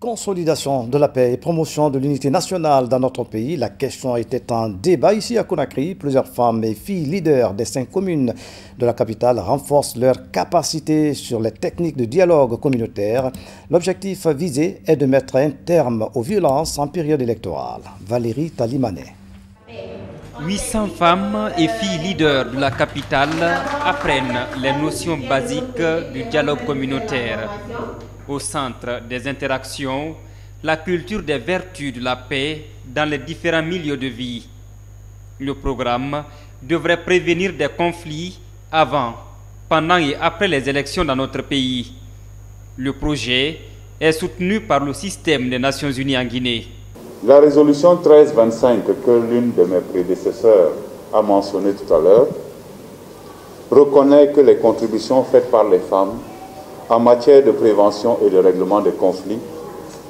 Consolidation de la paix et promotion de l'unité nationale dans notre pays. La question était en débat ici à Conakry. Plusieurs femmes et filles leaders des 5 communes de la capitale renforcent leur capacité sur les techniques de dialogue communautaire. L'objectif visé est de mettre un terme aux violences en période électorale. Valérie Talimanet. 800 femmes et filles leaders de la capitale apprennent les notions basiques du dialogue communautaire. Au centre des interactions, la culture des vertus de la paix dans les différents milieux de vie. Le programme devrait prévenir des conflits avant, pendant et après les élections dans notre pays. Le projet est soutenu par le système des Nations Unies en Guinée. La résolution 1325 que l'une de mes prédécesseurs a mentionnée tout à l'heure reconnaît que les contributions faites par les femmes en matière de prévention et de règlement des conflits,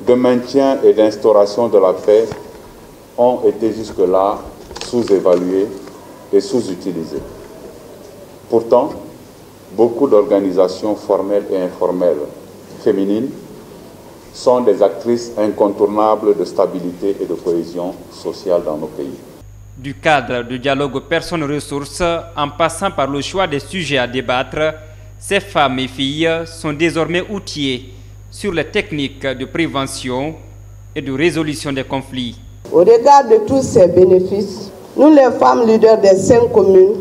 de maintien et d'instauration de la paix ont été jusque-là sous-évaluées et sous-utilisées. Pourtant, beaucoup d'organisations formelles et informelles féminines sont des actrices incontournables de stabilité et de cohésion sociale dans nos pays. Du cadre de dialogue personnes-ressources, en passant par le choix des sujets à débattre, ces femmes et filles sont désormais outillées sur les techniques de prévention et de résolution des conflits. Au regard de tous ces bénéfices, nous les femmes leaders des 5 communes,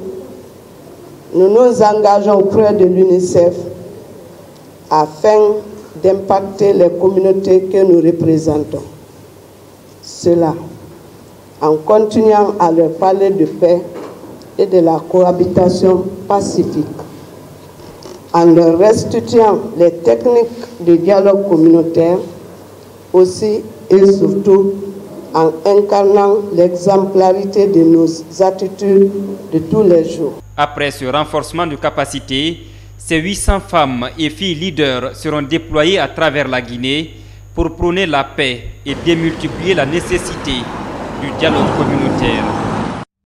nous nous engageons auprès de l'UNICEF afin d'impacter les communautés que nous représentons. Cela en continuant à leur parler de paix et de la cohabitation pacifique, en leur restituant les techniques de dialogue communautaire, aussi et surtout en incarnant l'exemplarité de nos attitudes de tous les jours. Après ce renforcement de capacité, ces 800 femmes et filles leaders seront déployées à travers la Guinée pour prôner la paix et démultiplier la nécessité du dialogue communautaire.